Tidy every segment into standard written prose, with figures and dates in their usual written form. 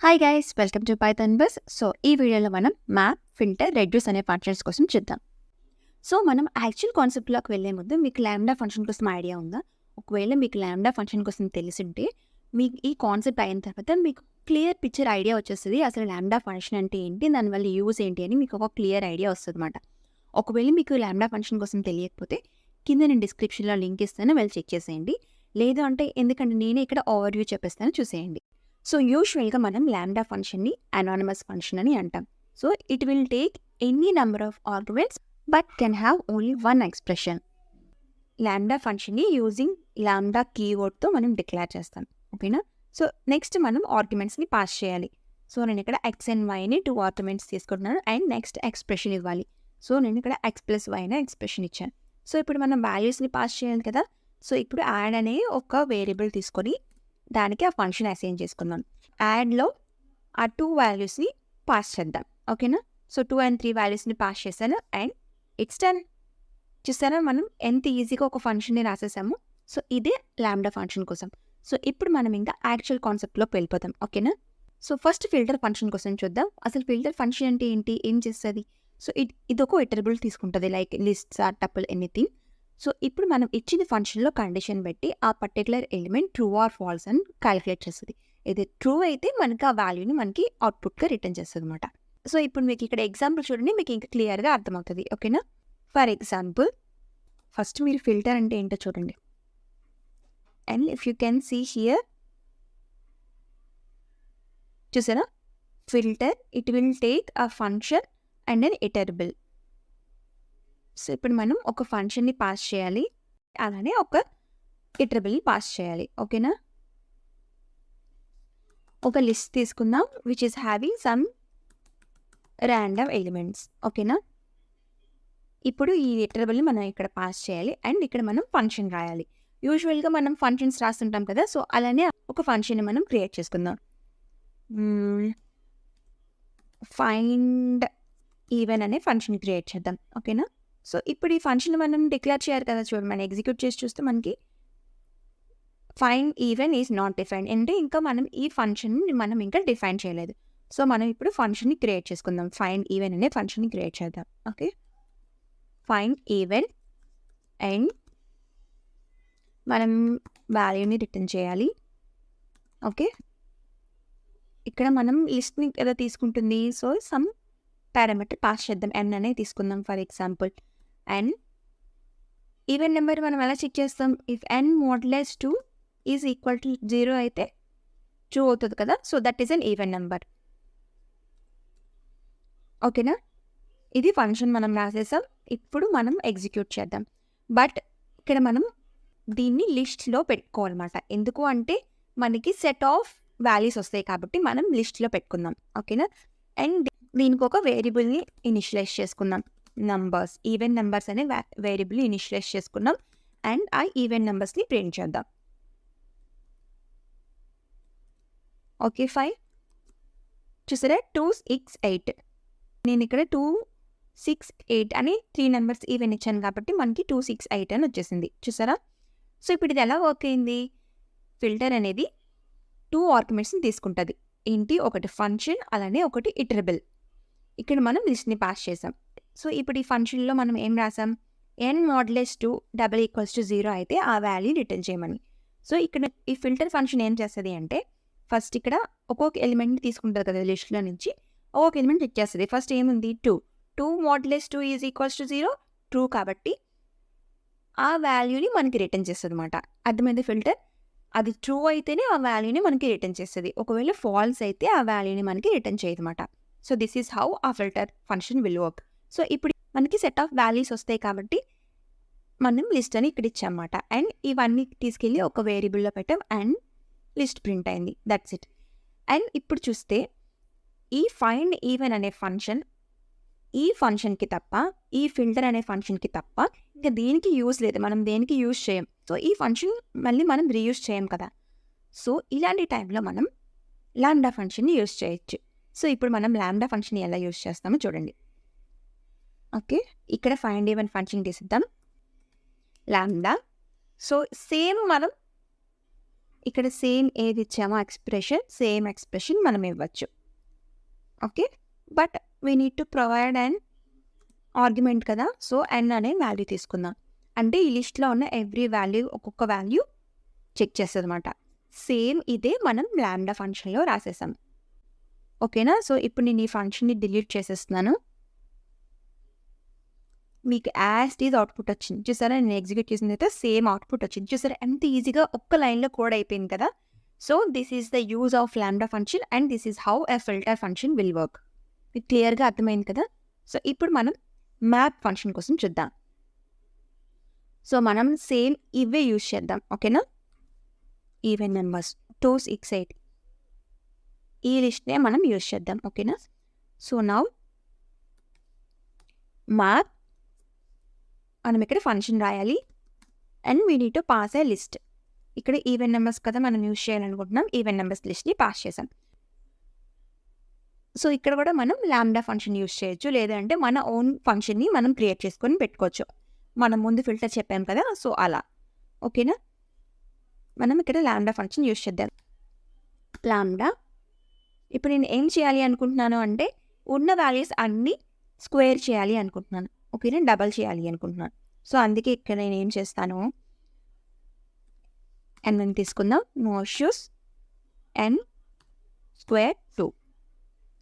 Hi guys, welcome to Python bus. So ఈ వీడియోలో మనం మ్యాప్, ఫిల్టర్, రెడ్యూస్ అనే ఫంక్షన్స్ కోసం చూద్దాం. సో మనం యాక్చువల్ కాన్సెప్ట్లోకి వెళ్ళే ముందు మీకు లాంబ్డా ఫంక్షన్ కోసం ఐడియా ఉందా? ఒకవేళ మీకు లాంబ్డా ఫంక్షన్ కోసం తెలిసింటే మీకు ఈ కాన్సెప్ట్ అయిన తర్వాత మీకు క్లియర్ పిక్చర్ ఐడియా వచ్చేస్తుంది. అసలు లాంబ్డా ఫంక్షన్ అంటే ఏంటి, దానివల్ల యూజ్ ఏంటి అని మీకు ఒక క్లియర్ ఐడియా వస్తుంది అనమాట. ఒకవేళ మీకు లాంబ్డా ఫంక్షన్ కోసం తెలియకపోతే కింద నేను డిస్క్రిప్షన్లో లింక్ ఇస్తాను, వెళ్ళి చెక్ చేసేయండి. లేదు అంటే ఎందుకంటే నేనే ఇక్కడ ఓవర్వ్యూ చెప్పేస్తాను, చూసేయండి. సో యూజువల్గా మనం లాంబ్డా ఫంక్షన్ని అనానిమస్ ఫంక్షన్ అని అంటాం. So it will take any number of arguments but can have only one expression. Lambda ఫంక్షన్ని యూజింగ్ లాంబ్డా కీవర్డ్తో మనం డిక్లేర్ చేస్తాం. ఓకేనా? సో నెక్స్ట్ మనం ఆర్గ్యుమెంట్స్ని పాస్ చేయాలి. సో నేను ఇక్కడ ఎక్స్ అండ్ వైని 2 ఆర్గ్యుమెంట్స్ తీసుకుంటున్నాను అండ్ నెక్స్ట్ ఎక్స్ప్రెషన్ ఇవ్వాలి. సో నేను ఇక్కడ ఎక్స్ ప్లస్ వై అనే ఎక్స్ప్రెషన్ ఇచ్చాను. సో ఇప్పుడు మనం వాల్యూస్ని పాస్ చేయాలి కదా. సో ఇప్పుడు యాడ్ అనే ఒక వేరియబుల్ తీసుకొని దానికి ఆ ఫంక్షన్ అసైన్ చేసుకుందాం. యాడ్లో ఆ 2 వాల్యూస్ని పాస్ చేద్దాం. ఓకేనా? సో 2 and 3 వాల్యూస్ని పాస్ చేశాను అండ్ ఇట్స్ డన్. చూసారా మనం ఎంత ఈజీగా ఒక ఫంక్షన్ని రాసేసాము. సో ఇదే లాంబ్డా ఫంక్షన్ కోసం. సో ఇప్పుడు మనం ఇంకా యాక్చువల్ కాన్సెప్ట్లోకి వెళ్ళిపోతాం. ఓకేనా? సో ఫస్ట్ ఫిల్టర్ ఫంక్షన్ కోసం చూద్దాం. అసలు ఫిల్టర్ ఫంక్షన్ అంటే ఏంటి, ఏం చేస్తుంది? సో ఇది ఒక ఇటరబుల్ తీసుకుంటుంది, like lists or tuple anything. So ఇప్పుడు మనం ఇచ్చిన ఫంక్షన్లో కండిషన్ పెట్టి ఆ particular element true or false అని క్యాలిక్యులేట్ చేస్తుంది. ఇది ట్రూ అయితే మనకి ఆ వాల్యూని మనకి అవుట్పుట్గా రిటర్న్ చేస్తుంది అనమాట. సో ఇప్పుడు మీకు ఇక్కడ ఎగ్జాంపుల్ చూడండి, మీకు ఇంకా క్లియర్గా అర్థమవుతుంది. ఓకేనా? ఫర్ ఎగ్జాంపుల్ ఫస్ట్ మీరు ఫిల్టర్ అంటే ఏంటో చూడండి. And if you can see here, చూసారా, filter it will take a function and an iterable. So ఇప్పుడు మనం ఒక ఫంక్షన్ని పాస్ చేయాలి, అలానే ఒక ఇటరబుల్ని పాస్ చేయాలి. ఓకేనా? ఒక లిస్ట్ తీసుకుందాం which is having some random elements. ఓకేనా? ఇప్పుడు ఈ ఇటరబుల్ని మనం ఇక్కడ పాస్ చేయాలి అండ్ ఇక్కడ మనం ఫంక్షన్ రాయాలి. యూజువల్గా మనం ఫంక్షన్స్ రాస్తుంటాం కదా. సో అలానే ఒక ఫంక్షన్ని మనం క్రియేట్ చేసుకుందాం. ఫైండ్ ఈవెన్ అనే ఫంక్షన్ క్రియేట్ చేద్దాం. ఓకేనా? సో ఇప్పుడు ఈ ఫంక్షన్ మనం డిక్లేర్ చేయాలి కదా. చూడండి, మనం ఎగ్జిక్యూట్ చేసి చూస్తే మనకి find even is not defined అంటే ఇంకా మనం ఈ ఫంక్షన్ని మనం ఇంకా డిఫైన్ చేయలేదు. సో మనం ఇప్పుడు ఫంక్షన్ని క్రియేట్ చేసుకుందాం. ఫైండ్ ఈవెన్ అనే ఫంక్షన్ని క్రియేట్ చేద్దాం. ఓకే, ఫైండ్ ఈవెన్ అండ్ మనం వాల్యూని రిటర్న్ చేయాలి. ఓకే, ఇక్కడ మనం లిస్ట్ని కదా తీసుకుంటుంది. సో సమ్ పారామీటర్ పాస్ చేద్దాం, n అనేది తీసుకుందాం for example. And even number మనం ఎలా చెక్ చేస్తాం? If n modulus 2 is equal to 0 అయితే ట్రూ అవుతుంది కదా. So that is an even number. ఓకేనా? ఇది ఫంక్షన్ మనం రాసేసాం. ఇప్పుడు మనం ఎగ్జిక్యూట్ చేద్దాం. బట్ ఇక్కడ మనం దీన్ని లిస్ట్లో పెట్టుకోవాలన్నమాట. ఎందుకు అంటే మనకి సెట్ ఆఫ్ వాల్యూస్ వస్తాయి కాబట్టి మనం లిస్ట్లో పెట్టుకుందాం. ఓకేనా? అండ్ దీనికి ఒక వేరియబుల్ని ఇనిషియలైజ్ చేసుకుందాం. నంబర్స్, ఈవెన్ నెంబర్స్ అనే వేరియబుల్ని ఇనిషియలైజ్ చేసుకున్నాం అండ్ ఆ ఈవెన్ నెంబర్స్ని ప్రింట్ చేద్దాం. ఓకే, 5 చూసారా, 2 6 8. నేను ఇక్కడ 2 6 8 అని 3 నెంబర్స్ ఈవెన్ ఇచ్చాను కాబట్టి మనకి 2 6 8 అని వచ్చేసింది. చూసారా? సో ఇప్పుడు ఇది ఎలా వర్క్ అయింది? ఫిల్టర్ అనేది 2 ఆర్గ్యుమెంట్స్ని తీసుకుంటుంది. ఏంటి? ఒకటి ఫంక్షన్, అలానే ఒకటి ఇటరబుల్. ఇక్కడ మనం లిస్ట్ని పాస్ చేసాం. సో ఇప్పుడు ఈ ఫంక్షన్లో మనం ఏం రాసాం? n మోడ్లెస్ 2 = 0 అయితే ఆ వాల్యూ రిటర్న్ చేయమని. సో ఇక్కడ ఈ ఫిల్టర్ ఫంక్షన్ ఏం చేస్తుంది అంటే ఫస్ట్ ఇక్కడ ఒక్కొక్క ఎలిమెంట్ని తీసుకుంటుంది కదా లిస్ట్లో నుంచి. ఒక్కొక్క ఎలిమెంట్ చెక్ చేస్తుంది. ఫస్ట్ ఏముంది? 2 మోడ్లెస్ 2 = 0, ట్రూ కాబట్టి ఆ వాల్యూని మనకి రిటర్న్ చేస్తుంది అనమాట. అర్థమైంది? ఫిల్టర్ అది ట్రూ అయితేనే ఆ వాల్యూని మనకి రిటర్న్ చేస్తుంది. ఒకవేళ ఫాల్స్ అయితే ఆ వాల్యూని మనకి రిటర్న్ చేయదు అనమాట. సో దిస్ ఈజ్ హౌ ఆ filter function will work. So ఇప్పుడు మనకి సెట్ ఆఫ్ వాల్యూస్ వస్తాయి కాబట్టి మనం లిస్ట్ అని ఇక్కడ ఇచ్చామన్నమాట. అండ్ ఇవన్నీ తీసుకెళ్ళి ఒక వేరియబుల్లో పెట్టాం అండ్ లిస్ట్ ప్రింట్ అయింది. That's it. అండ్ ఇప్పుడు చూస్తే ఈ ఫైండ్ ఈవెన్ అనే ఫంక్షన్ ఈ ఫంక్షన్కి తప్ప, ఈ ఫిల్టర్ అనే ఫంక్షన్కి తప్ప ఇంకా దేనికి యూజ్ లేదు. మనం దేనికి యూజ్ చేయం. సో ఈ ఫంక్షన్ మళ్ళీ మనం రీయూజ్ చేయం కదా. సో ఇలాంటి టైంలో మనం లాంబ్డా ఫంక్షన్ని యూజ్ చేయొచ్చు. సో ఇప్పుడు మనం లాంబ్డా ఫంక్షన్ ఎలా యూజ్ చేస్తామో చూడండి. ఓకే, ఇక్కడ ఫైండ్ ఈవెన్ ఫంక్షన్ తీసిద్దాం లాంబ్డా. సో సేమ్ మనం ఇక్కడ సేమ్ ఏది ఇచ్చామో సేమ్ ఎక్స్ప్రెషన్ మనం ఇవ్వచ్చు. Okay, but we need to provide and argument కదా, సో n అనే వాల్యూ తీసుకుందాం. అంటే ఈ లిస్ట్లో ఉన్న ఎవ్రీ వాల్యూ ఒక్కొక్క వాల్యూ చెక్ చేస్తుంది అనమాట. సేమ్ ఇదే మనం లాంబ్డా ఫంక్షన్లో రాసేసాం. ఓకేనా, సో ఇప్పుడు నేను ఈ ఫంక్షన్ని డిలీట్ చేసేస్తున్నాను. మీకు యాజ్ ఈజ్ అవుట్పుట్ వచ్చింది చూసారా, నేను ఎగ్జిక్యూట్ చేసిన తర్వాత సేమ్ అవుట్పుట్ వచ్చింది చూసారా, ఎంత ఈజీగా ఒక్క లైన్లో కోడ్ అయిపోయింది కదా. So this is the use of lambda function and this is how a filter function will work. మీకు క్లియర్గా అర్థమైంది కదా. సో ఇప్పుడు మనం మ్యాప్ ఫంక్షన్ కోసం చూద్దాం. సో మనం సేమ్ ఇవే యూజ్ చేద్దాం. ఓకేనా, ఈవెన్ నెంబర్స్ 2, 6, 8 ఈ లిస్ట్నే మనం యూజ్ చేద్దాం. ఓకేనా, సో నౌ మ్యాప్ మనం ఇక్కడ ఫంక్షన్ రాయాలి and we need to pass A list. ఇక్కడ ఈవెన్ నెంబర్స్ కదా మనం యూజ్ చేయాలనుకుంటున్నాం, ఈవెన్ నెంబర్స్ లిస్ట్ని పాస్ చేసాం. సో ఇక్కడ కూడా మనం లాంబ్డా ఫంక్షన్ యూజ్ చేయొచ్చు, లేదంటే మన ఓన్ ఫంక్షన్ని మనం క్రియేట్ చేసుకొని పెట్టుకోవచ్చు. మనం ముందు ఫిల్టర్ చెప్పాం కదా, సో అలా. ఓకేనా, మనం ఇక్కడ లాంబ్డా ఫంక్షన్ యూజ్ చేద్దాం. లాంబ్డా ఇప్పుడు నేను ఏం చేయాలి అనుకుంటున్నాను అంటే ఉన్న వాల్యూస్ అన్నీ స్క్వేర్ చేయాలి అనుకుంటున్నాను. ఓకేనా, డబల్ చేయాలి అనుకుంటున్నాను. సో అందుకే ఇక్కడ నేను ఏం చేస్తాను, n తీసుకుందాం, నో ఇష్యూస్, n స్క్వేర్ 2.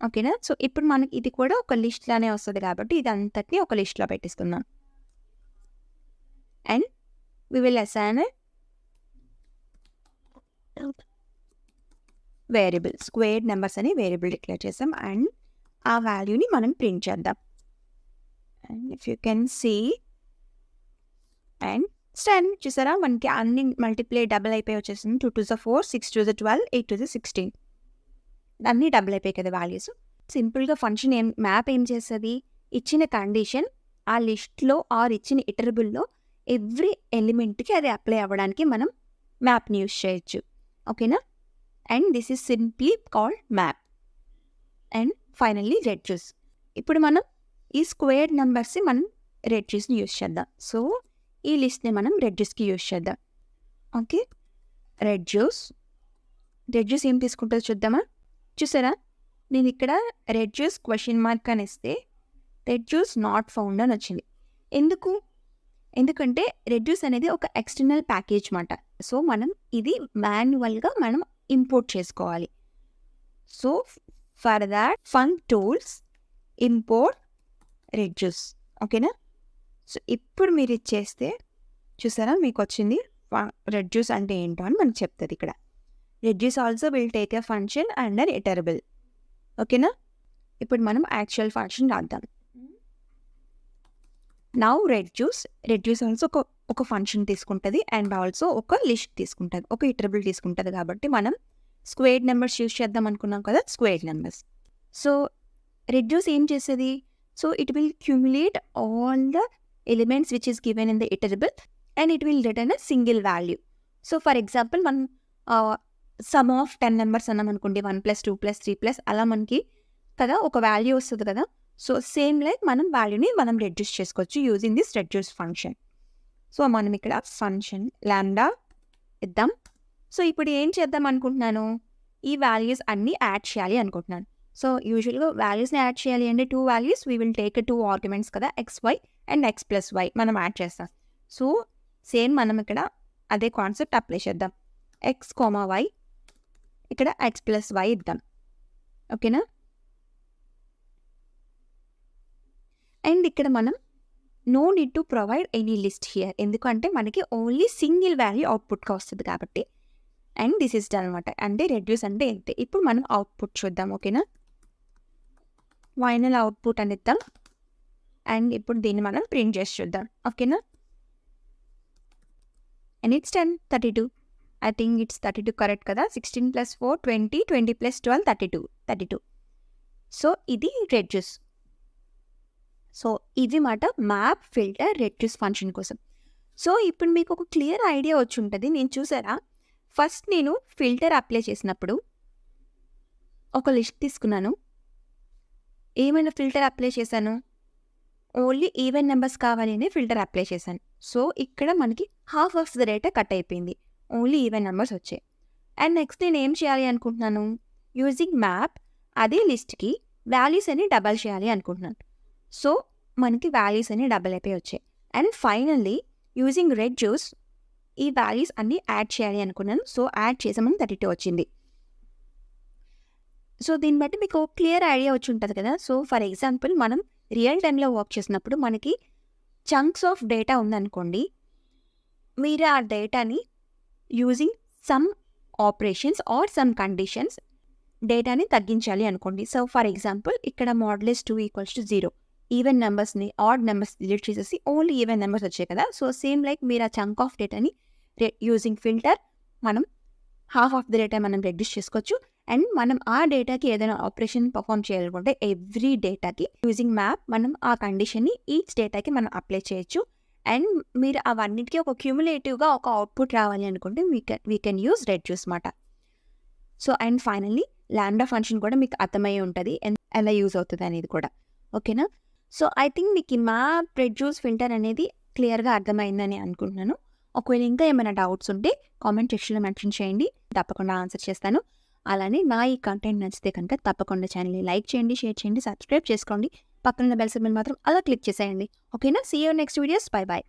ఓకేనా, సో ఇప్పుడు మనకి ఇది కూడా ఒక లిస్ట్లానే వస్తుంది కాబట్టి ఇది అంతటిని ఒక లిస్ట్లో పెట్టిస్తున్నాం. And we will assign variable squared numbers అని వేరియబుల్ డిక్లేర్ చేసాం అండ్ ఆ వాల్యూని మనం ప్రింట్ చేద్దాం. And if you can see and 10 చూసారా, మనకి అన్ని మల్టిప్లై డబుల్ అయిపోయి వచ్చేసింది. 2 2 4, 6 2 12, 8 2 16 అన్నీ డబుల్ అయిపోయాయి కదా వాల్యూస్. సింపుల్గా ఫంక్షన్ మ్యాప్ ఏం చేస్తుంది, ఇచ్చిన కండిషన్ ఆ లిస్ట్లో ఆర్ ఇచ్చిన ఇటరబుల్లో ఎవ్రీ ఎలిమెంట్కి అది అప్లై అవ్వడానికి మనం మ్యాప్ని యూజ్ చేయొచ్చు. ఓకేనా, and this is simply called map. And finally reduce. ఇప్పుడు మనం ఈ స్క్వేర్ నెంబర్స్ని మనం రెడ్యూస్ని యూజ్ చేద్దాం. సో ఈ లిస్ట్ని మనం రెడ్యూస్కి యూజ్ చేద్దాం. ఓకే, రెడ్యూస్ ఏం తీసుకుంటుందో చూద్దామా. చూసారా, నేను ఇక్కడ రెడ్యూస్ (?) అని ఇస్తే రెడ్యూస్ నాట్ ఫౌండ్ అని వచ్చింది. ఎందుకంటే రెడ్యూస్ అనేది ఒక ఎక్స్టర్నల్ ప్యాకేజ్ మాట. సో మనం ఇది మాన్యువల్గా మనం ఇంపోర్ట్ చేసుకోవాలి. So for that funk tools import reduce. ఓకేనా, సో ఇప్పుడు మీరు ఇచ్చేస్తే చూసారా మీకు వచ్చింది రెడ్యూస్ అంటే ఏంటో అని మనకు చెప్తుంది ఇక్కడ. Reduce also will take a function under iterable. ఓకేనా, ఇప్పుడు మనం యాక్చువల్ ఫంక్షన్ రాద్దాం. నౌ రెడ్యూస్ ఆల్సో ఒక ఫంక్షన్ తీసుకుంటుంది అండ్ ఆల్సో ఒక లిస్ట్ తీసుకుంటుంది, ఒక ఇటరబుల్ తీసుకుంటుంది. కాబట్టి మనం స్క్వేర్డ్ నెంబర్స్ యూజ్ చేద్దాం అనుకున్నాం కదా, స్క్వేర్డ్ నెంబర్స్. సో రెడ్యూస్ ఏం చేస్తుంది, so it will cumulate all the elements which is given in the iterable and it will return a single value. So for example మనం some of 10 numbers అన్నాం అనుకోండి, 1 + 2 + 3 అలా మనకి కదా ఒక వాల్యూ వస్తుంది కదా. సో సేమ్ లైక్ మనం వాల్యూని మనం రెడ్యూస్ చేసుకోవచ్చు using this reduce function. So మనం ఇక్కడ ఫంక్షన్ లాంబ్డా ఇద్దాం. సో ఇప్పుడు ఏం చేద్దాం అనుకుంటున్నాను, ఈ వాల్యూస్ అన్నీ యాడ్ చేయాలి అనుకుంటున్నాను. సో యూజువల్గా వాల్యూస్ని యాడ్ చేయాలి అంటే 2 values we will take 2 arguments కదా, xy అండ్ x + y మనం యాడ్ చేస్తాం. సో సేమ్ మనం ఇక్కడ అదే కాన్సెప్ట్ అప్లై చేద్దాం. x, y ఇక్కడ x + y ఇద్దాం. ఓకేనా, అండ్ ఇక్కడ మనం no need to provide any list here, ఎందుకంటే మనకి ఓన్లీ సింగిల్ వాల్యూ అవుట్పుట్గా వస్తుంది కాబట్టి. అండ్ దిస్ ఇస్ డన్ అనమాట. అంటే రెడ్యూస్ అంటే ఇంతే. ఇప్పుడు మనం అవుట్పుట్ చూద్దాం. ఓకేనా, ఫైనల్ అవుట్పుట్ అని ఇద్దాం అండ్ ఇప్పుడు దీన్ని మనం ప్రింట్ చేసి చూద్దాం. ఓకేనా, and it's 10 32. I think it's 32 correct కదా. 16 + 4 20, 20 + 12 32. సో ఇది రెడ్యూస్. సో ఇది మాట మ్యాప్ ఫిల్టర్ రెడ్యూస్ ఫంక్షన్ కోసం. సో ఇప్పుడు మీకు ఒక క్లియర్ ఐడియా వచ్చి ఉంటుంది. నేను చూసారా, ఫస్ట్ నేను ఫిల్టర్ అప్లై చేసినప్పుడు ఒక లిస్ట్ తీసుకున్నాను. ఏమైనా ఫిల్టర్ అప్లై చేశాను, ఓన్లీ ఈవెన్ నెంబర్స్ కావాలి అని ఫిల్టర్ అప్లై చేశాను. సో ఇక్కడ మనకి half of the data cut అయిపోయింది, ఓన్లీ ఈవెన్ నెంబర్స్ వచ్చాయి. అండ్ నెక్స్ట్ నేను ఏం చేయాలి అనుకుంటున్నాను, యూజింగ్ మ్యాప్ అదే లిస్ట్కి వాల్యూస్ అన్ని డబల్ చేయాలి అనుకుంటున్నాను. సో మనకి వాల్యూస్ అన్ని డబల్ అయిపోయి వచ్చాయి. అండ్ ఫైనల్లీ యూజింగ్ రెడ్యూస్ ఈ వాల్యూస్ అన్ని యాడ్ చేయాలి అనుకున్నాను. సో యాడ్ చేసామని 32 వచ్చింది. సో దీన్ని బట్టి మీకు క్లియర్ ఐడియా వచ్చి ఉంటుంది కదా. సో ఫర్ ఎగ్జాంపుల్ మనం రియల్ టైంలో వర్క్ చేసినప్పుడు మనకి చంక్స్ ఆఫ్ డేటా ఉందనుకోండి, మీరు ఆ డేటాని using some operations or some conditions డేటాని తగ్గించాలి అనుకోండి. సో ఫర్ ఎగ్జాంపుల్ ఇక్కడ మోడ్యులస్ 2 = 0, ఈవెన్ నెంబర్స్ని ఆడ్ నెంబర్స్ డిలీట్ చేసేసి ఓన్లీ ఈవెన్ నెంబర్స్ వచ్చాయి కదా. సో సేమ్ లైక్ మీరు ఆ చంక్ ఆఫ్ డేటాని యూజింగ్ ఫిల్టర్ మనం హాఫ్ ఆఫ్ ద డేటా మనం రెడ్యూస్ చేసుకోవచ్చు. అండ్ మనం ఆ డేటాకి ఏదైనా ఆపరేషన్ పర్ఫామ్ చేయాలనుకుంటే ఎవ్రీ డేటాకి యూజింగ్ మ్యాప్ మనం ఆ కండిషన్ని ఈచ్ డేటాకి మనం అప్లై చేయొచ్చు. అండ్ మీరు అవన్నిటికీ ఒక క్యూములేటివ్గా ఒక అవుట్పుట్ రావాలి అనుకుంటే వీ కెన్ యూజ్ రెడ్యూస్ మాట. So and finally lambda function కూడా మీకు అర్థమయ్యే ఉంటుంది ఎలా యూజ్ అవుతుంది అనేది కూడా. ఓకేనా? సో ఐ థింక్ మీకు ఈ మ్యాప్, రెడ్యూస్, ఫిల్టర్ అనేది క్లియర్గా అర్థమైందని అనుకుంటున్నాను. ఒకవేళ ఇంకా ఏమైనా డౌట్స్ ఉంటే కామెంట్ సెక్షన్లో మెన్షన్ చేయండి, తప్పకుండా ఆన్సర్ చేస్తాను. అలానే నా ఈ కంటెంట్ నచ్చితే కనుక తప్పకుండా ఛానల్ని లైక్ చేయండి, షేర్ చేయండి, సబ్స్క్రైబ్ చేసుకోండి. పక్కన బెల్ సింబల్ మాత్రం అలా క్లిక్ చేసేయండి. ఓకేనా? See you next videos. Bye bye.